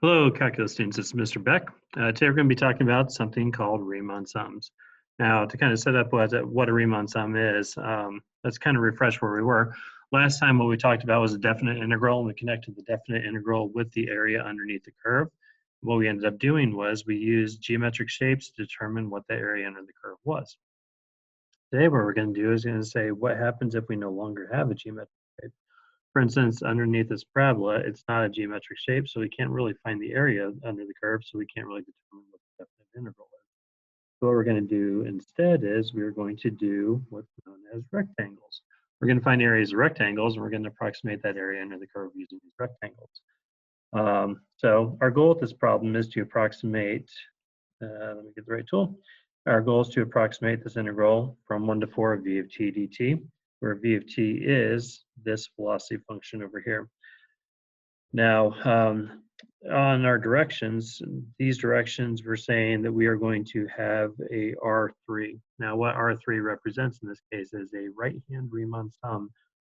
Hello, calculus students. It's Mr. Beck. Today we're going to be talking about something called Riemann sums. Now, to kind of set up what a Riemann sum is, let's kind of refresh where we were. Last time what we talked about was a definite integral, and we connected the definite integral with the area underneath the curve. What we ended up doing was we used geometric shapes to determine what the area under the curve was. Today what we're going to do is going to say what happens if we no longer have a geometric shape. For instance, underneath this parabola, it's not a geometric shape, so we can't really find the area under the curve, so we can't really determine what the definite integral is. So what we're going to do instead is we're going to do what's known as rectangles. We're going to find areas of rectangles, and we're going to approximate that area under the curve using these rectangles. So our goal with this problem is to approximate, let me get the right tool. Our goal is to approximate this integral from 1 to 4 of v of t dt, where v of t is this velocity function over here. Now, on our directions, these directions, we're saying that we are going to have a R3. Now, what R3 represents in this case is a right-hand Riemann sum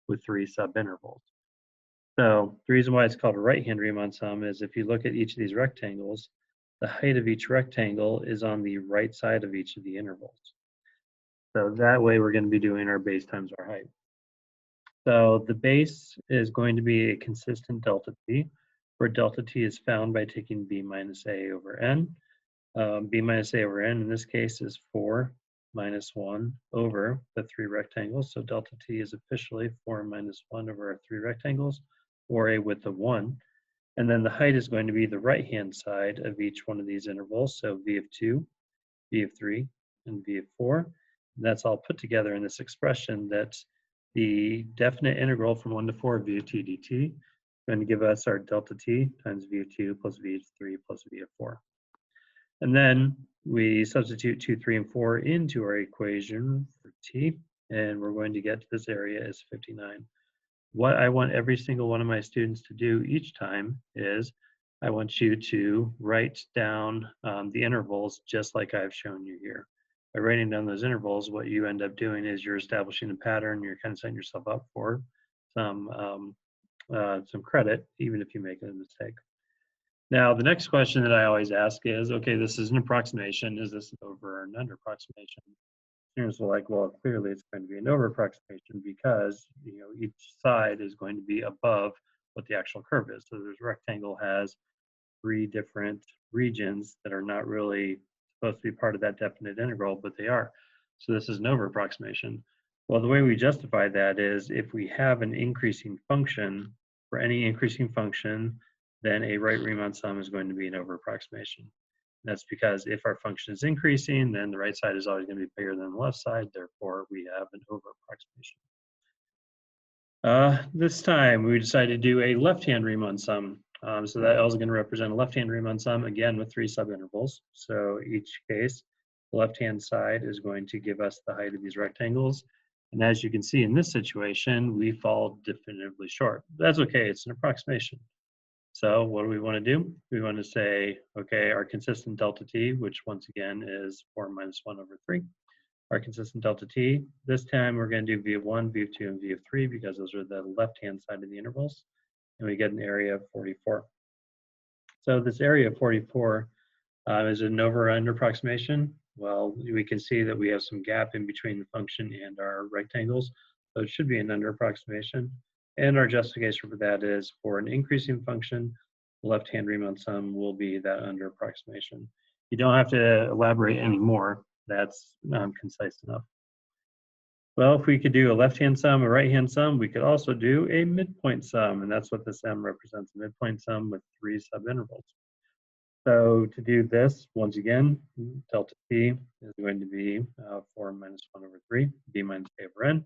with 3 subintervals. So the reason why it's called a right-hand Riemann sum is if you look at each of these rectangles, the height of each rectangle is on the right side of each of the intervals. So that way we're going to be doing our base times our height. So the base is going to be a consistent delta t, where delta t is found by taking b minus a over n. B minus a over n in this case is 4 minus 1 over the 3 rectangles. So delta t is officially 4 minus 1 over our 3 rectangles, or a width of 1. And then the height is going to be the right-hand side of each one of these intervals. So v of 2, v of 3, and v of 4. And that's all put together in this expression that the definite integral from 1 to 4 of v of t dt is going to give us our delta t times v of 2 plus v of 3 plus v of 4. And then we substitute 2, 3, and 4 into our equation for t, and we're going to get to this area as 59. What I want every single one of my students to do each time is I want you to write down the intervals just like I've shown you here. By writing down those intervals, what you end up doing is you're establishing a pattern, you're kind of setting yourself up for some credit, even if you make a mistake. Now, the next question that I always ask is, okay, this is an approximation. Is this an over or an under approximation? Students are like, well, clearly it's going to be an over approximation because each side is going to be above what the actual curve is. So this rectangle has 3 different regions that are not really supposed to be part of that definite integral, but they are. So this is an over approximation. Well, the way we justify that is if we have an increasing function, for any increasing function, then a right Riemann sum is going to be an over approximation. That's because if our function is increasing, then the right side is always going to be bigger than the left side. Therefore, we have an over approximation. This time, we decided to do a left-hand Riemann sum. So that L is going to represent a left-hand Riemann sum, again, with 3 subintervals. So each case, the left-hand side is going to give us the height of these rectangles. And as you can see in this situation, we fall definitively short. That's okay, it's an approximation. So what do we want to do? We want to say, okay, our consistent delta t, which once again is 4 minus 1 over 3. Our consistent delta t, this time we're going to do v of 1, v of 2, and v of 3 because those are the left-hand side of the intervals. And we get an area of 44. So this area of 44 is an over or under approximation. Well, we can see that we have some gap in between the function and our rectangles. So it should be an under approximation. And our justification for that is for an increasing function, the left-hand Riemann sum will be that under approximation. You don't have to elaborate anymore. That's concise enough. Well, if we could do a left-hand sum, a right-hand sum, we could also do a midpoint sum, and that's what this M represents, a midpoint sum with 3 subintervals. So to do this, once again, delta t is going to be 4 minus 1 over 3, b minus a over n.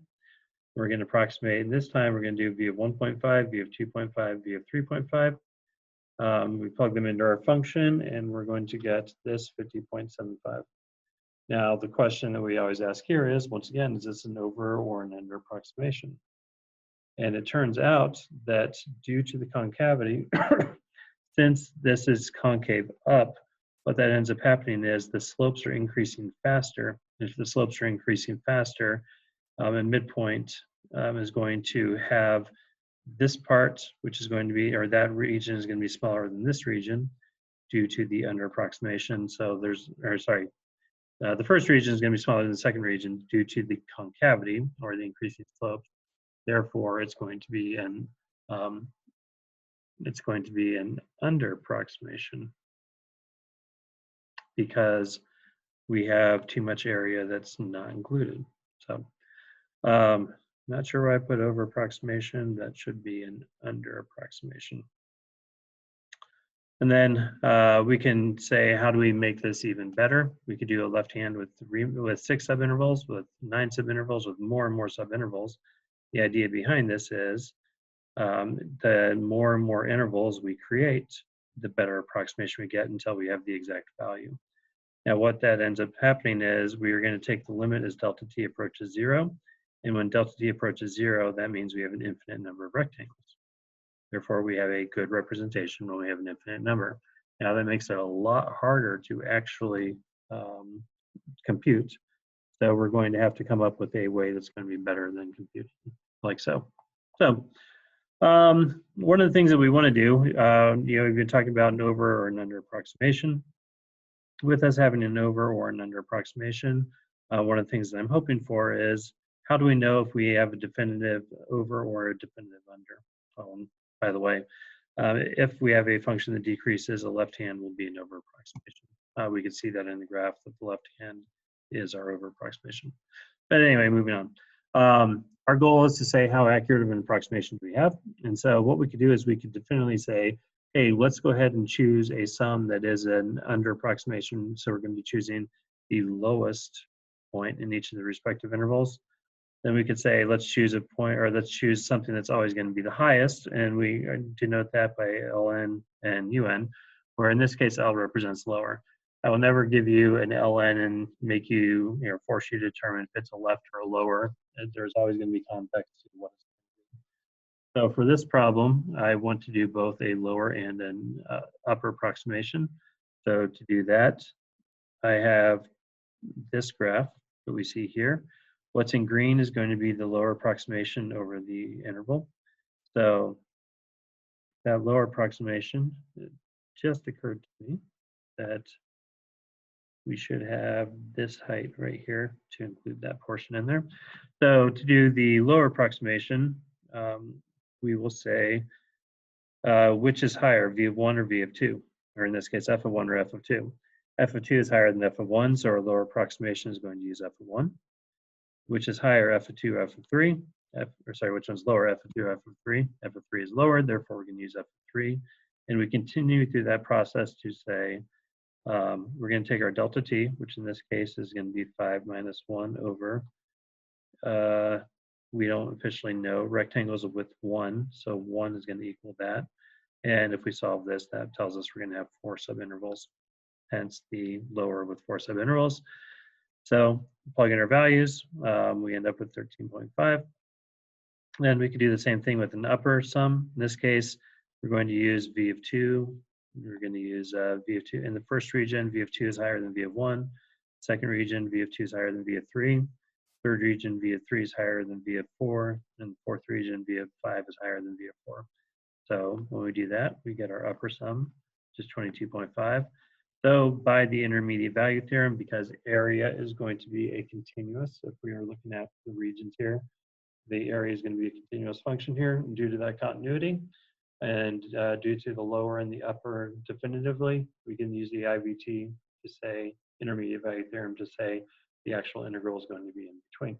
We're going to approximate, and this time we're going to do v of 1.5, v of 2.5, v of 3.5. We plug them into our function, and we're going to get this 50.75. Now, the question that we always ask here is, once again, is this an over or an under approximation? And it turns out that due to the concavity, since this is concave up, what that ends up happening is the slopes are increasing faster. If the slopes are increasing faster, and midpoint is going to have this part, which is going to be, or that region is going to be smaller than this region due to the under approximation. So there's, or sorry, the first region is going to be smaller than the second region due to the concavity or the increasing slope. Therefore, it's going to be an under approximation because we have too much area that's not included. So not sure why I put over approximation. That should be an under approximation. And then we can say, how do we make this even better? We could do a left hand with 6 subintervals, with 9 subintervals, with more and more subintervals. The idea behind this is the more and more intervals we create, the better approximation we get until we have the exact value. Now, what that ends up happening is we are going to take the limit as delta t approaches 0. And when delta t approaches 0, that means we have an infinite number of rectangles. Therefore, we have a good representation when we have an infinite number. Now, that makes it a lot harder to actually compute. So we're going to have to come up with a way that's going to be better than computing, like so. So one of the things that we want to do, we've been talking about an over or an under approximation. With us having an over or an under approximation, one of the things that I'm hoping for is, how do we know if we have a definitive over or a definitive under? By the way, if we have a function that decreases, a left hand will be an over approximation. We can see that in the graph that the left hand is our over approximation. But anyway, moving on. Our goal is to say how accurate of an approximation do we have. And so what we could do is we could definitively say, hey, let's go ahead and choose a sum that is an under approximation. So we're going to be choosing the lowest point in each of the respective intervals. Then we could say, let's choose a point, or let's choose something that's always going to be the highest. And we denote that by ln and un, where in this case, L represents lower. I will never give you an ln and make you, force you to determine if it's a left or a lower. There's always going to be context to what it's going to be. So for this problem, I want to do both a lower and an upper approximation. So to do that, I have this graph that we see here. What's in green is going to be the lower approximation over the interval. So that lower approximation, it just occurred to me that we should have this height right here to include that portion in there. So to do the lower approximation, we will say which is higher, v of 1 or v of 2, or in this case, f of 1 or f of 2. F of 2 is higher than f of 1, so our lower approximation is going to use f of 1. Which is higher, f of 2, f of 3, which one's lower, f of 2, f of 3. F of 3 is lower, therefore we're going to use f of 3. And we continue through that process to say, we're going to take our delta t, which in this case is going to be 5 minus 1 over, we don't officially know, rectangles of width 1, so 1 is going to equal that. And if we solve this, that tells us we're going to have 4 subintervals, hence the lower with 4 subintervals. So plug in our values, we end up with 13.5. And we could do the same thing with an upper sum. In this case, we're going to use v of 2. We're going to use v of 2. In the first region, v of 2 is higher than v of 1. Second region, v of 2 is higher than v of 3. Third region, v of 3 is higher than v of 4. And the fourth region, v of 5 is higher than v of 4. So when we do that, we get our upper sum, which is 22.5. So by the intermediate value theorem, because area is going to be a continuous, if we are looking at the regions here, the area is going to be a continuous function here due to that continuity. And due to the lower and the upper definitively, we can use the IVT to say, intermediate value theorem to say the actual integral is going to be in between.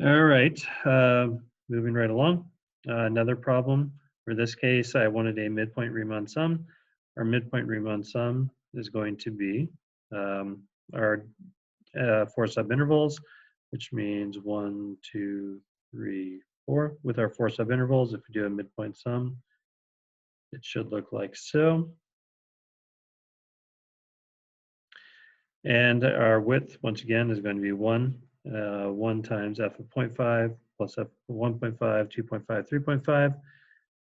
All right, moving right along. Another problem. For this case, I wanted a midpoint Riemann sum. Our midpoint Riemann sum is going to be our 4 subintervals, which means 1, 2, 3, 4. With our 4 subintervals, if we do a midpoint sum, it should look like so. And our width, once again, is going to be 1. 1 times f of 0.5 plus f of 1.5, 2.5, 3.5.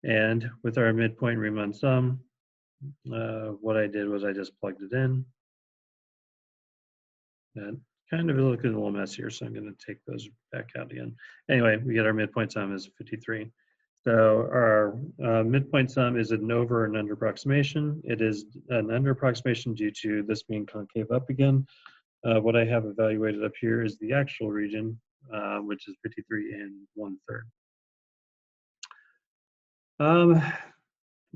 And with our midpoint Riemann sum, what I did was I just plugged it in. That kind of looking a little messier, so I'm going to take those back out again. Anyway, we get our midpoint sum is 53. So our midpoint sum is an over and under approximation. It is an under approximation due to this being concave up again. What I have evaluated up here is the actual region, which is 53 and 1/3.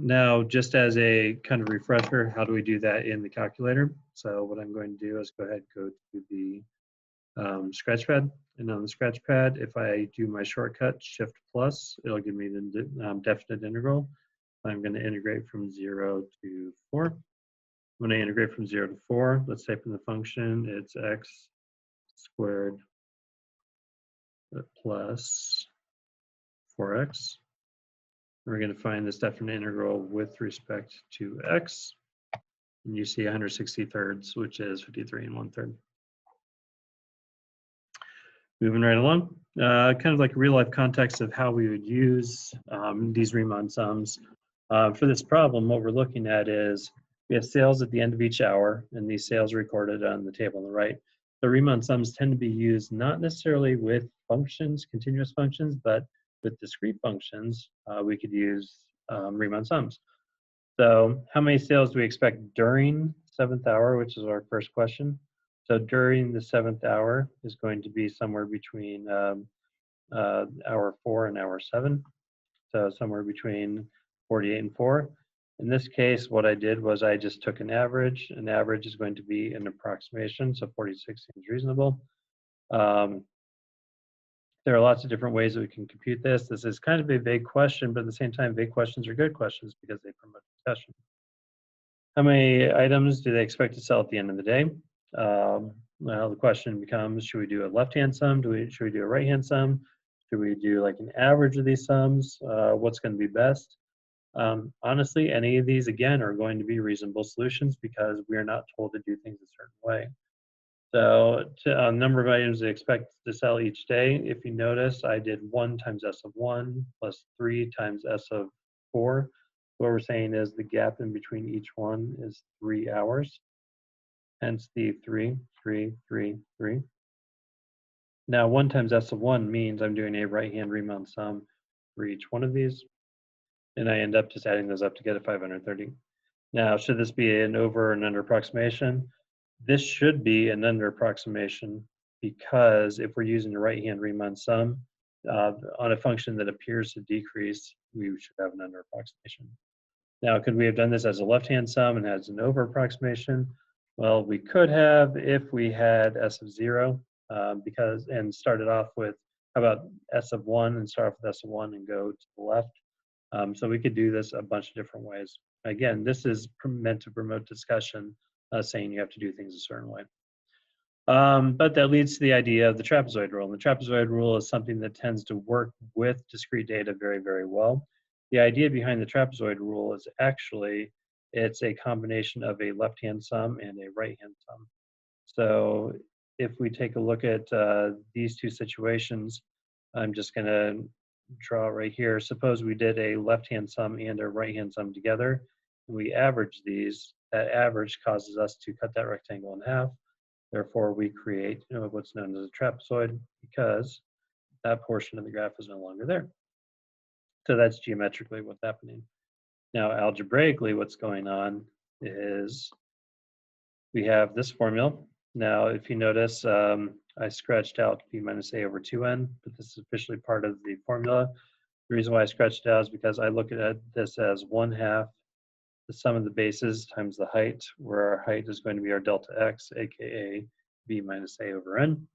Now, just as a kind of refresher, how do we do that in the calculator? So what I'm going to do is go ahead and go to the Scratchpad. And on the Scratchpad, if I do my shortcut, Shift plus, it'll give me the definite integral. I'm going to integrate from 0 to 4. When I integrate from 0 to 4, let's type in the function, it's x squared plus 4x. We're going to find this definite integral with respect to x. And you see 160/3, which is 53 and 1/3. Moving right along, kind of like a real life context of how we would use these Riemann sums. For this problem, what we're looking at is we have sales at the end of each hour, and these sales are recorded on the table on the right. The Riemann sums tend to be used not necessarily with functions, continuous functions, but with discrete functions. We could use Riemann sums. So how many sales do we expect during 7th hour, which is our first question? So during the 7th hour is going to be somewhere between hour 4 and hour 7. So somewhere between 48 and 4. In this case, what I did was I just took an average. An average is going to be an approximation, so 46 seems reasonable. There are lots of different ways that we can compute this. This is kind of a vague question, but at the same time, vague questions are good questions because they promote discussion. How many items do they expect to sell at the end of the day? Well, the question becomes, should we do a left-hand sum? Should we do a right-hand sum? Should we do like an average of these sums? What's going to be best? Honestly, any of these, again, are going to be reasonable solutions because we are not told to do things a certain way. So a number of items they expect to sell each day. If you notice, I did 1 times S of 1 plus 3 times S of 4. What we're saying is the gap in between each one is 3 hours. Hence the 3, 3, 3, 3. Now 1 times S of 1 means I'm doing a right-hand Riemann sum for each one of these. And I end up just adding those up to get a 530. Now, should this be an over and under approximation? This should be an under approximation because if we're using the right-hand Riemann sum on a function that appears to decrease, we should have an under approximation. Now, could we have done this as a left-hand sum and as an over approximation? Well, we could have if we had S of 0 and started off with, how about S of 1 and start off with S of 1 and go to the left. So we could do this a bunch of different ways. Again, this is meant to promote discussion, saying you have to do things a certain way. But that leads to the idea of the trapezoid rule. And the trapezoid rule is something that tends to work with discrete data very, very well. The idea behind the trapezoid rule is actually it's a combination of a left-hand sum and a right-hand sum. So if we take a look at these two situations, I'm just going to draw right here. Suppose we did a left-hand sum and a right-hand sum together. We average these. That average causes us to cut that rectangle in half. Therefore, we create what's known as a trapezoid because that portion of the graph is no longer there. So that's geometrically what's happening. Now, algebraically, what's going on is we have this formula. Now, if you notice, I scratched out b minus a over 2n, but this is officially part of the formula. The reason why I scratched it out is because I look at this as 1/2 the sum of the bases times the height, where our height is going to be our delta x, aka b minus a over n.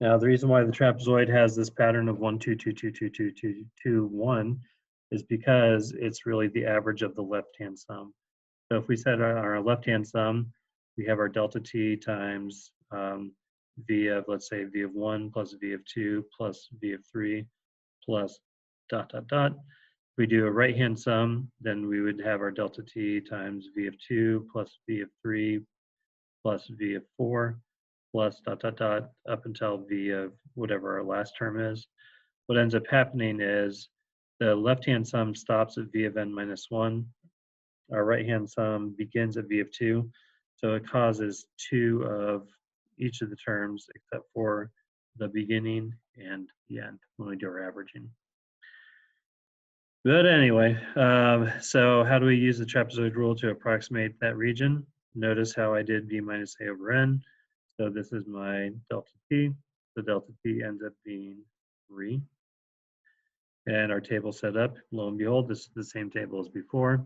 Now, the reason why the trapezoid has this pattern of 1, 2, 2, 2, 2, 2, 2, 2, 1 is because it's really the average of the left-hand sum. So if we set our left-hand sum, we have our delta t times v of, let's say, v of 1 plus v of 2 plus v of 3 plus dot, dot, dot. If we do a right-hand sum, then we would have our delta t times v of 2 plus v of 3 plus v of 4 plus dot, dot, dot, up until v of whatever our last term is. What ends up happening is the left-hand sum stops at v of n minus 1. Our right-hand sum begins at v of 2. So it causes 2 of each of the terms except for the beginning and the end when we do our averaging. But anyway, so how do we use the trapezoid rule to approximate that region? Notice how I did v minus a over n. So this is my delta t. The delta t ends up being 3. And our table set up, lo and behold, this is the same table as before.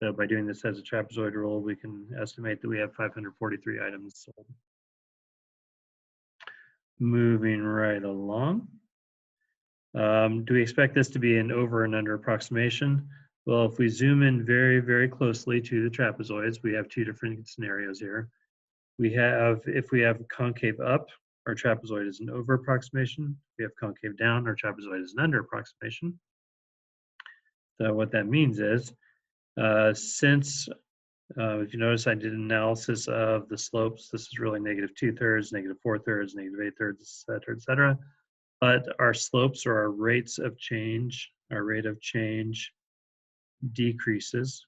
So by doing this as a trapezoid rule, we can estimate that we have 543 items sold. Moving right along. Do we expect this to be an over and under approximation? Well, if we zoom in very, very closely to the trapezoids, we have two different scenarios here. We have, if we have concave up, our trapezoid is an over approximation. If we have concave down, our trapezoid is an under approximation. So what that means is, since if you notice, I did an analysis of the slopes. This is really negative 2/3, negative 4/3, negative 8/3, et cetera. But our slopes or our rates of change, our rate of change decreases,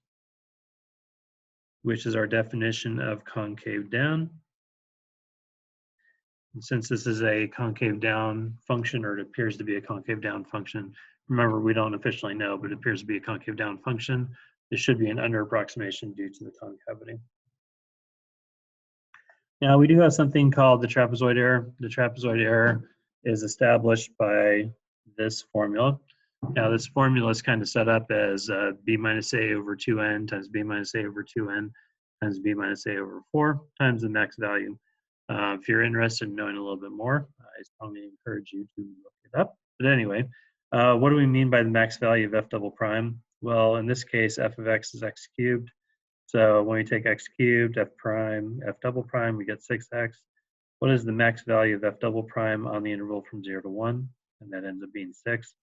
which is our definition of concave down. And since this is a concave down function, or it appears to be a concave down function, remember we don't officially know, but it appears to be a concave down function. This should be an under approximation due to the concavity. Now we do have something called the trapezoid error. The trapezoid error is established by this formula. Now this formula is kind of set up as b minus a over 2n times b minus a over 2n times b minus a over 4 times the max value. If you're interested in knowing a little bit more, I strongly encourage you to look it up. But anyway, what do we mean by the max value of f double prime? Well, in this case, f of x is x cubed. So when we take x cubed, f prime, f double prime, we get 6x. What is the max value of f double prime on the interval from 0 to 1? And that ends up being 6.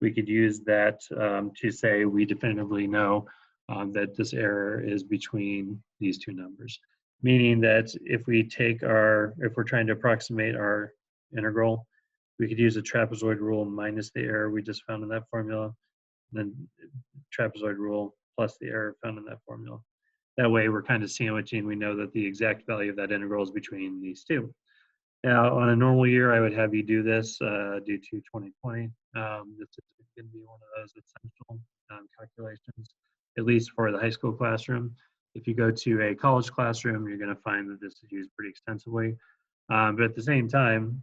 We could use that to say we definitively know that this error is between these two numbers. Meaning that if we take if we're trying to approximate our integral, we could use a trapezoid rule minus the error we just found in that formula, and then trapezoid rule plus the error found in that formula. That way we're kind of sandwiching, we know that the exact value of that integral is between these two. Now, on a normal year, I would have you do this due to 2020. This is going to be one of those essential calculations, at least for the high school classroom. If you go to a college classroom, you're going to find that this is used pretty extensively. But at the same time,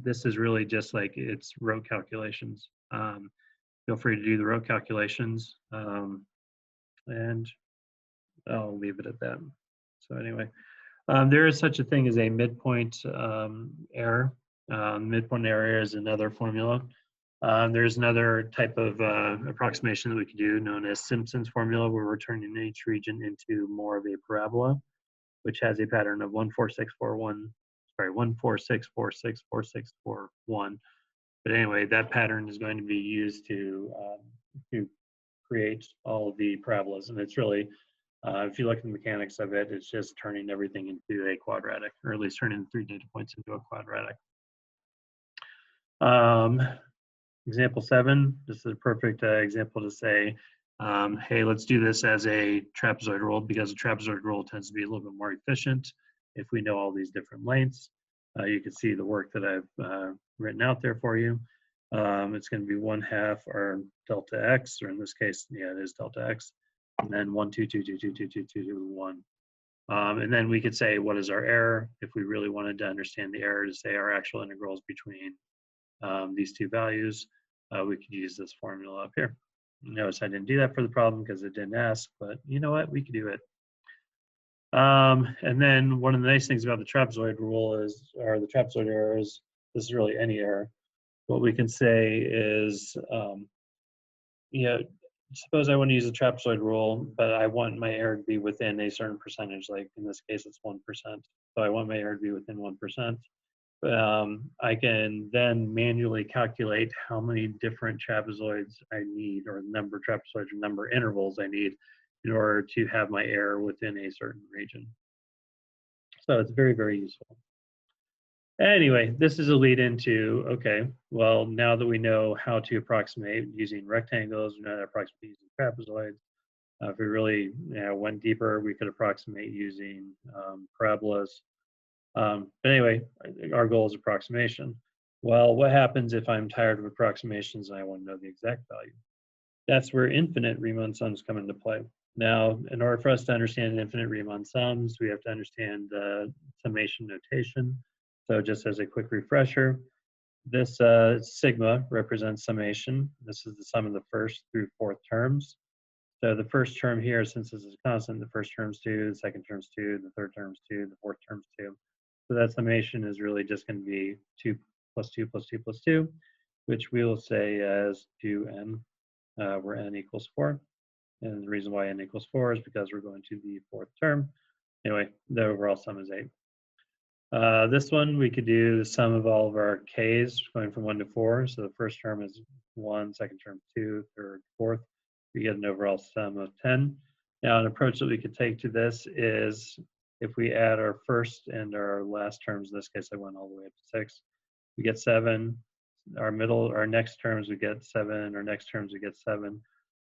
this is really just like it's rote calculations. Feel free to do the rote calculations, and I'll leave it at that. So anyway. There is such a thing as a midpoint error. Midpoint error is another formula. There's another type of approximation that we could do known as Simpson's formula, where we're turning each region into more of a parabola, which has a pattern of 1, 4, 6, 4, 1. Sorry, 1, 4, 6, 4, 6, 4, 6, 4, 1. But anyway, that pattern is going to be used to create all of the parabolas, and it's really if you look at the mechanics of it, it's just turning everything into a quadratic, or at least turning the 3 data points into a quadratic. Example 7, this is a perfect example to say, hey, let's do this as a trapezoid rule, because a trapezoid rule tends to be a little bit more efficient if we know all these different lengths. You can see the work that I've written out there for you. It's going to be 1/2 our delta x, or in this case, yeah, it is delta x. And then 1, 2, 2, 2, 2, 2, 2, 2, 2, 1. And then we could say, what is our error? If we really wanted to understand the error, to say our actual integrals between these two values, we could use this formula up here. Notice I didn't do that for the problem because it didn't ask, but you know what? We could do it. And then one of the nice things about the trapezoid rule is, or the trapezoid error is, this is really any error. What we can say is, suppose I want to use the trapezoid rule, but I want my error to be within a certain percentage, like in this case, it's 1%. So I want my error to be within 1%. I can then manually calculate how many different trapezoids I need, or the number of trapezoids or number of intervals I need in order to have my error within a certain region. So it's very, very useful. Anyway, this is a lead into, okay, well, now that we know how to approximate using rectangles, we know how to approximate using trapezoids. If we really went deeper, we could approximate using parabolas. But anyway, our goal is approximation. Well, what happens if I'm tired of approximations and I want to know the exact value? That's where infinite Riemann sums come into play. Now, in order for us to understand infinite Riemann sums, we have to understand the summation notation. So just as a quick refresher, this sigma represents summation. This is the sum of the first through fourth terms. So the first term here, since this is a constant, the first term's 2, the second term's 2, the third term's 2, the fourth term's 2. So that summation is really just going to be 2 plus 2 plus 2 plus 2, which we will say as 2n, where n equals 4. And the reason why n equals 4 is because we're going to the fourth term. Anyway, the overall sum is 8. This one, we could do the sum of all of our k's going from 1 to 4. So the first term is 1, second term 2, third, fourth. We get an overall sum of 10. Now, an approach that we could take to this is if we add our first and our last terms, in this case, I went all the way up to 6, we get 7. Our next terms, we get 7. Our next terms, we get 7.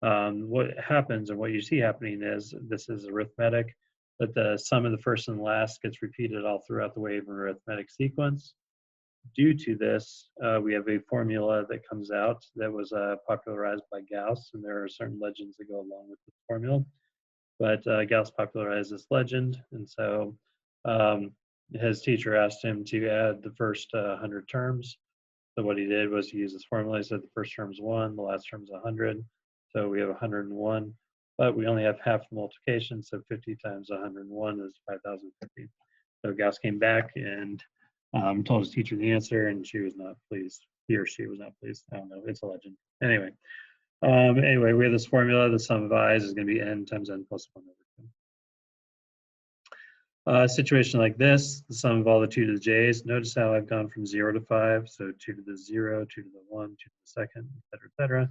What happens and what you see happening is this is arithmetic, but the sum of the first and last gets repeated all throughout the wave of arithmetic sequence. Due to this, we have a formula that comes out that was popularized by Gauss, and there are certain legends that go along with this formula. But Gauss popularized this legend, and so his teacher asked him to add the first 100 terms. So what he did was he used this formula. He said the first term is 1, the last term is 100. So we have 101, but we only have half the multiplication, so 50 times 101 is 5,050. So Gauss came back and told his teacher the answer, and she was not pleased. He or she was not pleased. I don't know. It's a legend. Anyway, we have this formula. The sum of i's is going to be n times n plus 1 over 2. A situation like this, the sum of all the 2 to the j's. Notice how I've gone from 0 to 5. So 2 to the 0, 2 to the 1, 2 to the second, et cetera,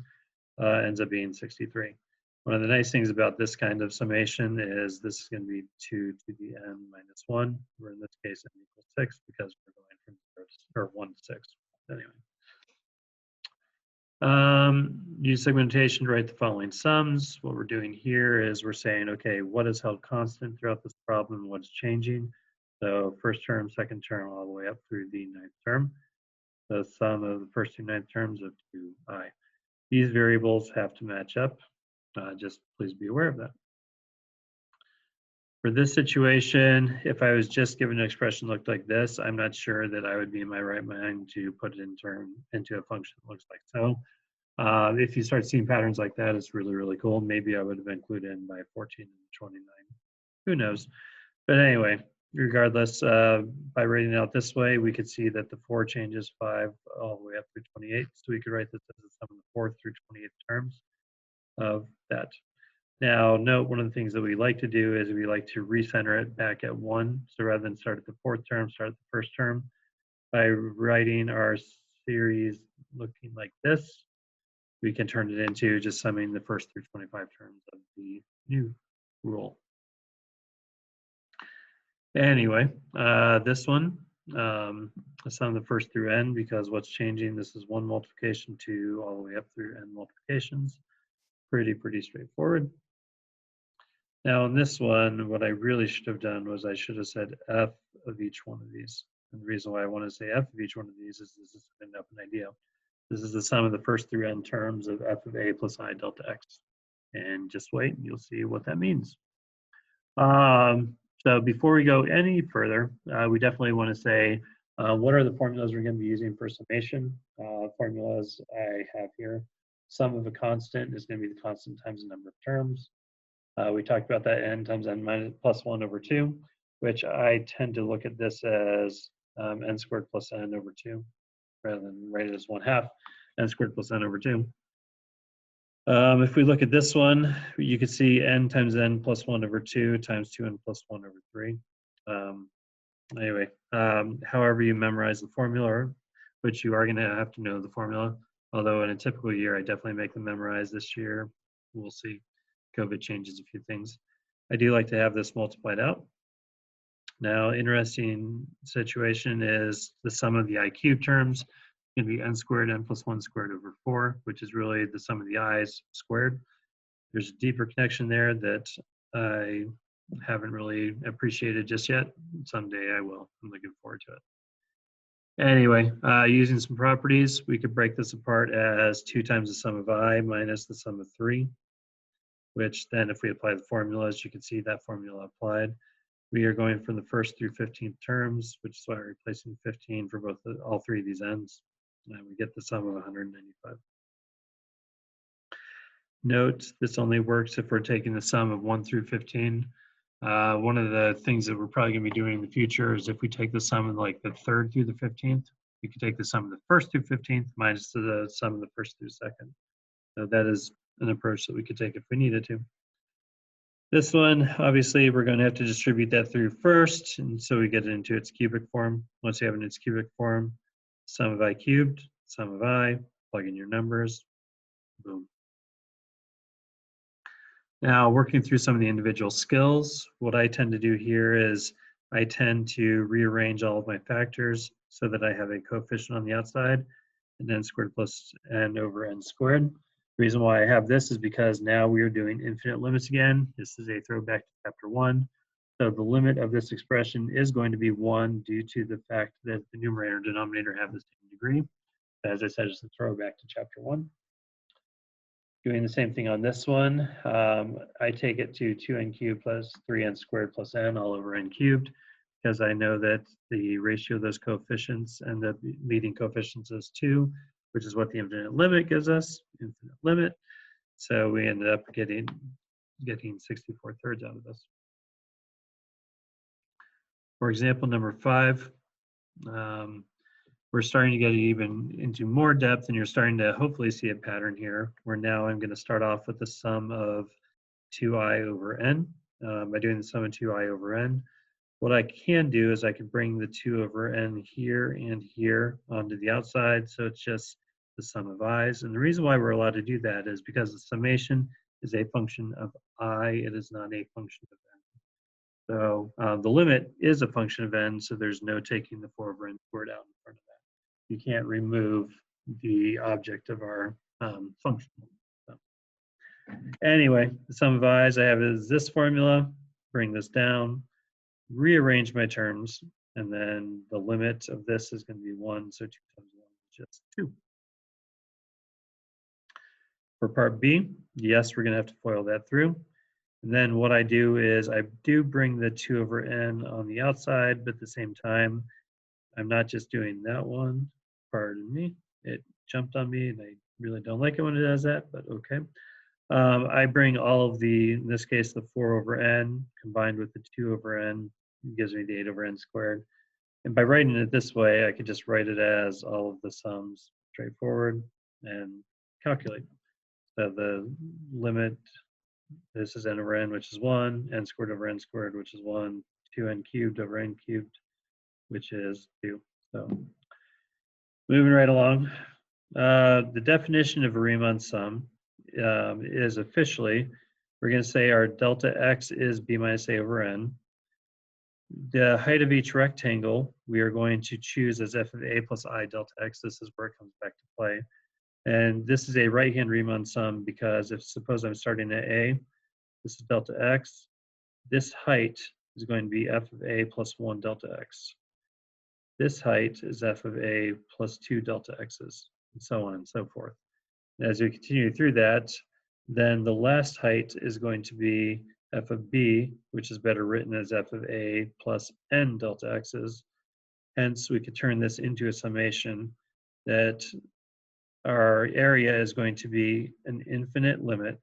ends up being 63. One of the nice things about this kind of summation is this is going to be 2 to the n minus 1, where in this case n equals 6 because we're going from 1 to 6. Anyway. Use segmentation to write the following sums. What we're doing here is we're saying, okay, what is held constant throughout this problem and what's changing? So first term, second term, all the way up through the ninth term. The sum of the first 2 ninth terms of 2i. These variables have to match up. Just please be aware of that. For this situation, if I was just given an expression that looked like this, I'm not sure that I would be in my right mind to put it into a function that looks like so. If you start seeing patterns like that, it's really, really cool. Maybe I would have included in by 14 and 29. Who knows? But anyway, regardless, by writing it out this way, we could see that the 4 changes 5 all the way up through 28. So we could write this as the sum of the 4th through 28th terms of that. Now, note one of the things that we like to do is we like to recenter it back at 1. So rather than start at the 4th term, start at the first term. By writing our series looking like this, we can turn it into just summing the first through 25 terms of the new rule. Anyway, this one, sum of the first through n, because what's changing, this is 1 multiplication to all the way up through n multiplications. Pretty straightforward. Now in this one, what I really should have done was I should have said f of each one of these. And the reason why I want to say f of each one of these is this is an idea. This is the sum of the first through n terms of f of a plus I delta x. And just wait, you'll see what that means. So before we go any further, we definitely want to say, what are the formulas we're going to be using for summation? Formulas I have here. Sum of a constant is going to be the constant times the number of terms. We talked about that n times n minus plus 1 over 2, which I tend to look at this as n squared plus n over 2, rather than write it as 1/2 n squared plus n over 2. If we look at this one, you can see n times n plus 1 over 2 times 2n plus 1 over 3. However you memorize the formula, which you are going to have to know the formula, although in a typical year, I definitely make them memorize. This year. We'll see. COVID changes a few things. I do like to have this multiplied out. Now, interesting situation is the sum of the I cubed terms going to be n squared n plus 1 squared over 4, which is really the sum of the i's squared. There's a deeper connection there that I haven't really appreciated just yet. Someday I will. I'm looking forward to it. Anyway, using some properties, we could break this apart as 2 times the sum of I minus the sum of 3, which then if we apply the formulas, you can see that formula applied. We are going from the first through 15th terms, which is why we're replacing 15 for both all three of these ends. And we get the sum of 195. Note, this only works if we're taking the sum of 1 through 15. One of the things that we're probably going to be doing in the future is if we take the sum of like the 3rd through the 15th, we could take the sum of the 1st through 15th minus the sum of the 1st through 2nd. So that is an approach that we could take if we needed to. This one, obviously, we're going to have to distribute that through first, and so we get it into its cubic form. Once you have it in its cubic form, sum of I cubed, sum of I, plug in your numbers, boom. Now, working through some of the individual skills, what I tend to do here is I tend to rearrange all of my factors so that I have a coefficient on the outside, and n squared plus n over n squared. The reason why I have this is because now we are doing infinite limits again. This is a throwback to chapter 1. So the limit of this expression is going to be 1 due to the fact that the numerator and denominator have the same degree. As I said, it's a throwback to chapter 1. Doing the same thing on this one, I take it to 2n cubed plus 3n squared plus n all over n cubed, because I know that the ratio of those coefficients and the leading coefficients is 2, which is what the infinite limit gives us, infinite limit. So we ended up getting 64/3 out of this. For example, number 5, we're starting to get even into more depth, and you're starting to hopefully see a pattern here, where now I'm going to start off with the sum of 2i over n. By doing the sum of 2i over n, what I can do is I can bring the 2 over n here and here onto the outside, so it's just the sum of i's. And the reason why we're allowed to do that is because the summation is a function of I, it is not a function of n. So the limit is a function of n, so there's no taking the 4 over n squared out in front of that. You can't remove the object of our function. So, anyway, the sum of i's I have is this formula, bring this down, rearrange my terms, and then the limit of this is going to be 1, so 2 times 1 is just 2. For part B, yes, we're going to have to FOIL that through. And then what I do is I do bring the 2 over n on the outside, but at the same time, I'm not just doing that one. Pardon me, it jumped on me, and I really don't like it when it does that, but okay. I bring all of the, in this case, the 4 over n combined with the 2 over n gives me the 8 over n squared. And by writing it this way, I could just write it as all of the sums straightforward and calculate. So the limit, this is n over n, which is 1, n squared over n squared, which is 1, 2n cubed over n cubed, which is 2. So moving right along. The definition of a Riemann sum is officially, we're going to say our delta x is b minus a over n. The height of each rectangle, we are going to choose as f of a plus I delta x. This is where it comes back to play. And this is a right-hand Riemann sum because if suppose I'm starting at a, this is delta x. This height is going to be f of a plus 1 delta x. This height is f of a plus 2 delta x's, and so on and so forth. As we continue through that, then the last height is going to be f of b, which is better written as f of a plus n delta x's. Hence, we could turn this into a summation that our area is going to be an infinite limit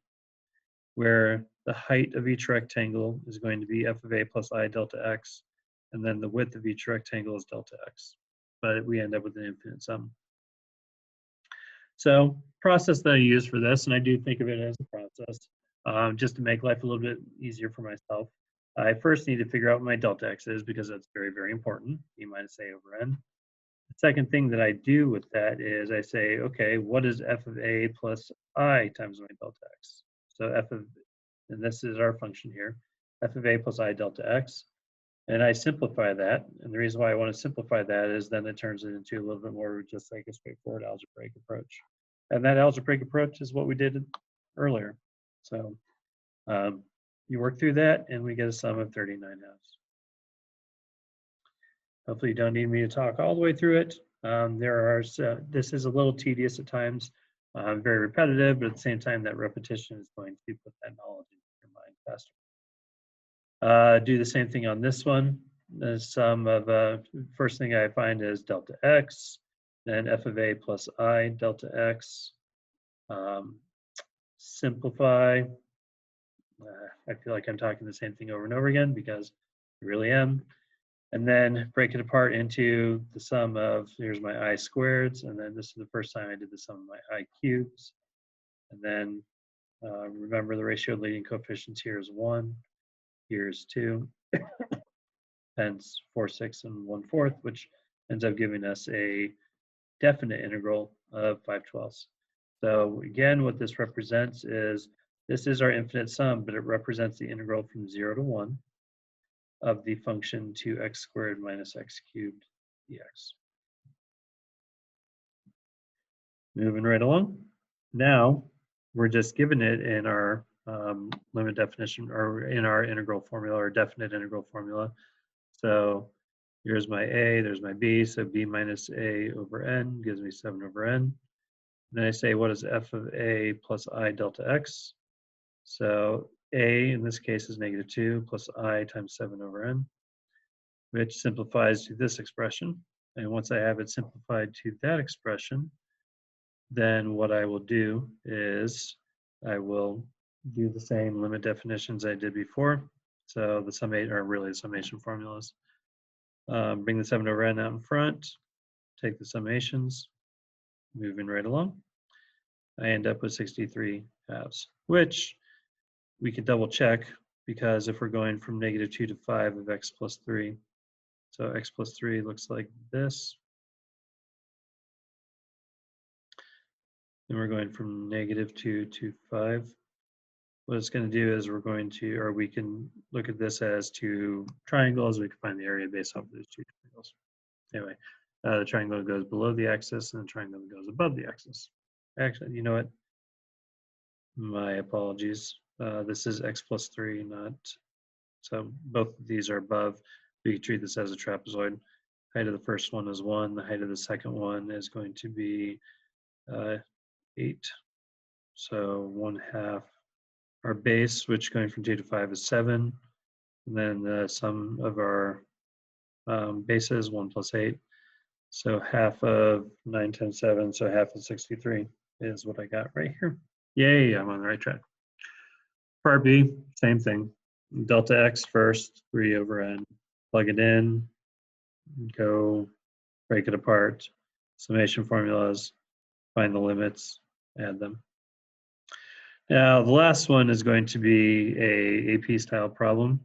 where the height of each rectangle is going to be f of a plus I delta x, and then the width of each rectangle is delta x. But we end up with an infinite sum. So process that I use for this, and I do think of it as a process, just to make life a little bit easier for myself. I first need to figure out what my delta x is because that's very, very important, b minus a over n. The second thing that I do with that is I say, okay, what is f of a plus I times my delta x? So f of, and this is our function here, f of a plus I delta x. And I simplify that. And the reason why I want to simplify that is then it turns it into a little bit more just like a straightforward algebraic approach. And that algebraic approach is what we did earlier. So you work through that, and we get a sum of 39 halves. Hopefully you don't need me to talk all the way through it. This is a little tedious at times, very repetitive, but at the same time, that repetition is going to put that knowledge into your mind faster. Do the same thing on this one. The sum of, first thing I find is delta x, then f of a plus I delta x. Simplify. I feel like I'm talking the same thing over and over again because I really am. And then break it apart into the sum of, here's my I squareds, and then this is the first time I did the sum of my I cubes. And then remember the ratio of leading coefficients here is 1, here's 2, hence 4/6 and 1/4, which ends up giving us a definite integral of 5/12. So again, what this represents is, this is our infinite sum, but it represents the integral from 0 to 1 of the function 2x squared minus x cubed dx. Moving right along. Now, we're just given it in our limit definition, or in our integral formula, or definite integral formula. So here's my a, there's my b, so b minus a over n gives me 7 over n. And then I say, what is f of a plus I delta x? So a, in this case, is -2 plus I times 7 over n, which simplifies to this expression. And once I have it simplified to that expression, then what I will do is I will do the same limit definitions I did before. So the summation, or really the summation formulas. Bring the 7 over n out in front, take the summations, moving right along. I end up with 63 halves, which we could double check, because if we're going from -2 to 5 of x plus 3, so x plus 3 looks like this. And we're going from -2 to 5. What it's going to do is we're going to, or we can look at this as two triangles. We can find the area based off of those two triangles. Anyway, the triangle goes below the axis and the triangle goes above the axis. Actually, you know what? My apologies. This is x plus 3, not, so both of these are above. We can treat this as a trapezoid. Height of the first one is 1. The height of the second one is going to be 8. So 1/2. Our base, which going from 2 to 5 is 7. And then the sum of our bases, 1 plus 8. So half of 9 times 7, so half of 63 is what I got right here. Yay, I'm on the right track. Part B, same thing. Delta x first, 3 over n. Plug it in, go break it apart. Summation formulas, find the limits, add them. Now, the last one is going to be a AP style problem.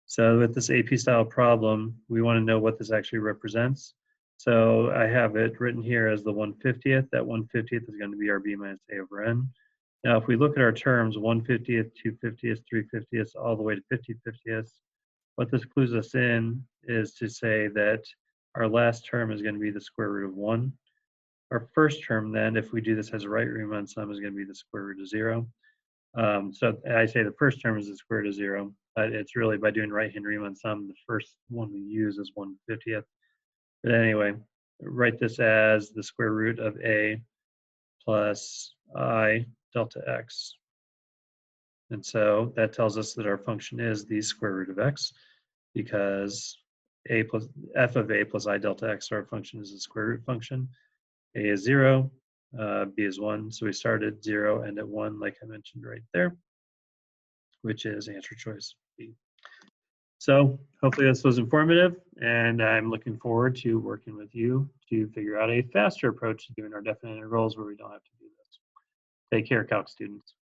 So with this AP style problem, we want to know what this actually represents. So I have it written here as the 1/50th. That 1/50th is going to be our b minus a over n. Now, if we look at our terms, 1/50th, 2/50th, 3/50th, all the way to 50/50th, what this clues us in is to say that our last term is going to be the square root of 1. Our first term then, if we do this as a right Riemann sum, is going to be the square root of 0. So I say the first term is the square root of 0, but it's really by doing right-hand Riemann sum, the first one we use is 1/50th. But anyway, write this as the square root of a plus I delta x. And so that tells us that our function is the square root of x, because a plus f of a plus I delta x, our function is a square root function. A is 0, b is 1. So we start at 0 and at 1, like I mentioned right there, which is answer choice B. So hopefully this was informative, and I'm looking forward to working with you to figure out a faster approach to doing our definite integrals where we don't have to do this. Take care, Calc students.